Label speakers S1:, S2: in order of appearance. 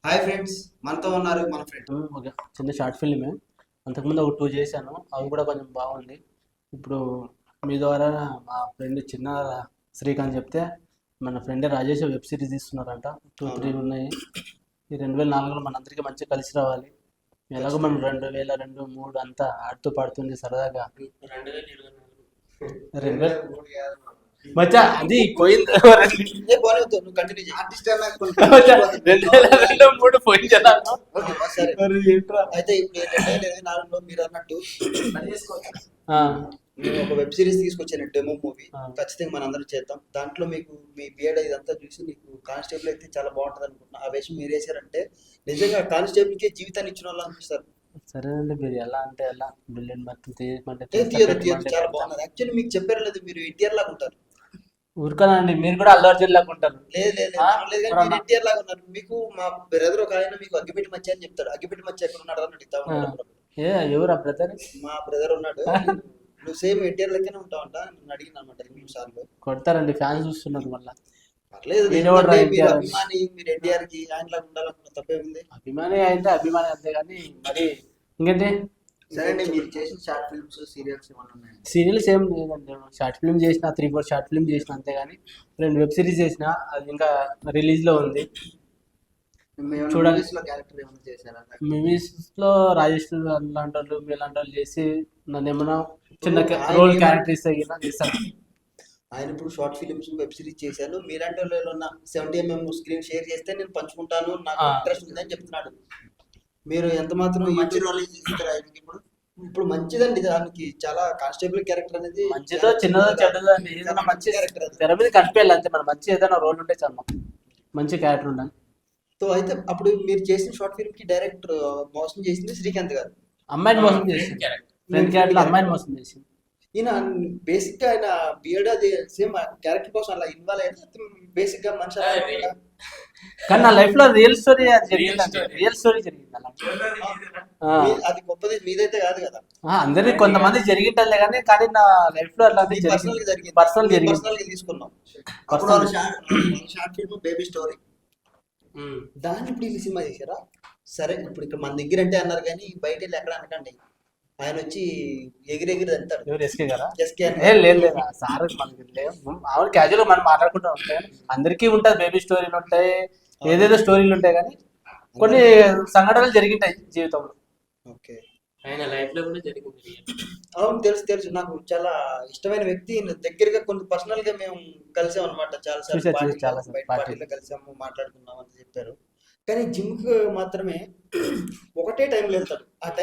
S1: Hi friends, మనతో ఉన్నారు మన ఫ్రెండ్.
S2: ఒక చిన్న షార్ట్ ఫిల్మే. అంతకుముందు ఒక 2 చేశాను. అవి కూడా కొంచెం బాగుంది. ఇప్పుడు మీ ద్వారా మా ఫ్రెండ్ చిన్న శ్రీకాంత్ చెప్తే మన ఫ్రెండ్ రాజేష్ వెబ్ సిరీస్ తీస్తున్నారంట. 2, 3 ఉన్నాయి. ఈ 2004లో మనందరికీ మంచిగా కలిసి రావాలి. ఎలాగో మనం 2002, 3 అంతా ఆడుతూ పాడుతుంది సరదాగా. 2000 మచ్చా అది పోయింది.
S1: నువ్వు కంటిన్యూ చేయి. ఆర్టిస్ట్
S2: మచ్చా, 2002, 3 పోయింది అన్నాను.
S1: సరే.
S2: మరి ఏంట్రా?
S1: అయితే ఇప్పుడు 2024లో మీరు అన్నట్టు
S2: ఆ,
S1: మేము ఒక వెబ్ సిరీస్ తీసుకొచ్చాను, డెమో మూవీ.
S2: ఆ.
S1: ఖచ్చితంగా మనందరం చేద్దాం. దాంట్లో మీకు మీ బిఎడ్ ఇదంతా చూసి నీకు కానిస్టేబుల్ అయితే చాలా బాగుంటుంది అనుకుంటున్నా. ఆ వేషం మీరు వేసారంటే నిజంగా కానిస్టేబుల్కే జీవితాన్ని ఇచ్చిన వాళ్ళు అనిపిస్తారు.
S2: సరేనండి. మీరు ఎలా అంటే ఎలా బిల్లియన్ మొత్తం తీయమంటే
S1: తీయదు చాలా బాగున్నది. యాక్చువల్లీ మీకు చెప్పారు లేదు, మీరు ఎన్టీఆర్ లాగా ఉంటారు.
S2: ఊరుకోనండి. మీరు కూడా అల్లు అర్జున్ లాగా ఉంటారు.
S1: లేదు లేదు
S2: ఆ?
S1: లేదు, కానీ మీరు ఎన్టీఆర్ లాగా ఉన్నారు. మీకు మా బ్రదర్ ఒక ఆయన మీకు అగ్గిపెట్టి మచ్చ అని చెప్తాడు. అగ్గిపెట్టి మచ్చ ఎక్కడ ఉన్నాడు అని అడుగుతా
S2: ఆ.
S1: ఉంటాడు.
S2: ఏ ఎవరా బ్రదర్?
S1: మా బ్రదర్ ఉన్నాడు. నువ్వు సేమ్ ఎన్టీఆర్ లెక్కనే ఉంటావంట. నన్ను అడిగిన అనమాట 2 సార్లు.
S2: కొడతారండి. ఫ్యాన్స్ చూస్తున్నారు మళ్ళా.
S1: పర్లేదు,
S2: నేను కూడా
S1: ఎందుకంటే మీరు
S2: ఎన్టీఆర్
S1: అభిమాని, మీరు ఎన్టీఆర్ కి ఆయన లాగా ఉండాలనుకున్న తప్పే ఉంది.
S2: అభిమాని అయితే అభిమాని అంతే కానీ మరి ఇంకేంటి
S1: సరే అండి, మీరు చేసిన షార్ట్ ఫిల్మ్స్, సీరియల్స్ ఏమన్నా ఉన్నాయి?
S2: సీరియల్స్ ఏం లేదండి. షార్ట్ ఫిల్మ్ చేసిన 3-4 షార్ట్ ఫిల్మ్ చేసిన అంతే కానీ 2 వెబ్ సిరీస్ చేసిన. అది ఇంకా రిలీజ్లో ఉంది. చూడండి.
S1: క్యారెక్టర్ ఏమైనా చేశారా?
S2: మూవీస్లో రాజేష్ లాంటి వాళ్ళు మీలాంటి వాళ్ళు చేసి నన్ను ఏమన్నా చిన్న రోల్ క్యారెక్టర్ ఇస్తే చేస్తాను.
S1: ఆయన ఇప్పుడు షార్ట్ ఫిల్మ్స్, వెబ్ సిరీస్ చేశాను. మీలాంటి వాళ్ళు ఏమన్నా 70mm స్క్రీన్ షేర్ చేస్తే నేను పంచుకుంటాను, నాకు ఇంట్రెస్ట్ ఉందని చెప్తున్నాడు. మీరు ఎంత మాత్రం మంచి రోల్ ఇస్తారు ఆయనకి. ఇప్పుడు మంచిదండి. దానికి చాలా కానిస్టేబుల్ క్యారెక్టర్ అనేది
S2: మంచిదో చిన్నదో చెడ్డదో అండి, ఏదైనా మంచి
S1: క్యారెక్టర్.
S2: తెర మీద కనిపించాలి అంతే. మన మంచి ఏదైనా రోల్ ఉంటే చాలు, మాకు మంచి క్యారెక్టర్ ఉండాలి.
S1: సో అయితే అప్పుడు మీరు చేసిన షార్ట్ ఫిల్మ్ కి డైరెక్టర్ మోసం చేసింది శ్రీకాంత్ గారు.
S2: అమ్మాయిని మోసం చేసింది. ఫ్రెండ్ క్యారెక్టర్ అమ్మాయిని మోసం చేసింది.
S1: ఈయన బేసిక్ గా ఆయన బియర్డ్ అది సేమ్ క్యారెక్టర్ కోసం అలా ఇన్వాల్వ్ అయితే బేసిక్ గా మనిషి అలా ఉంటాడా?
S2: కానీ నా లైఫ్ లో రియల్ స్టోరీ జరిగింది. రియల్ స్టోరీ జరిగింది అలా.
S1: అది గొప్పది మీదైతే కాదు కదా.
S2: అందరికి కొంతమంది జరిగింటలే కానీ కానీ నా లైఫ్ లో అట్లా
S1: పర్సనల్ గా జరిగింది.
S2: పర్సనల్ జరిగింది.
S1: పర్సనల్ గా తీసుకున్నాం.
S2: Personal
S1: short film baby story, దాన్ని ఇప్పుడు ఈ సినిమా చేశారా? సరే, ఇప్పుడు ఇక్కడ మన దగ్గర అంటే అన్నారు కానీ బయట వెళ్ళి ఎక్కడ అనకండి. ఆయన వచ్చి ఎగిరెగిరి అంటారు.
S2: ఎవరు ఎస్కే గారా?
S1: ఎస్కే
S2: లేదు లేదు సార్, మనకి లేవు. మామూలు క్యాజువల్ గా మనం మాట్లాడుకుంటూ ఉంటాయి. అందరికీ ఉంటుంది, బేబీ స్టోరీలు ఉంటాయి, ఏదేదో స్టోరీలు ఉంటాయి, కానీ కొన్ని సంఘటనలు జరిగింటాయి జీవితంలో.
S1: ఓకే,
S3: ఆయన లైఫ్ లో కూడా జరిగింది.
S1: అవును, తెలుసు తెలుసు. నాకు చాలా ఇష్టమైన వ్యక్తి. దగ్గరగా కొన్ని పర్సనల్ గా మేము కలిసాం అనమాట. చాలా సార్లు పార్టీలో కలిసాము, మాట్లాడుకున్నాం అని చెప్పారు. కానీ జిమ్ కి మాత్రమే ఒకటే టైంలో వెళ్తాడు. ఆ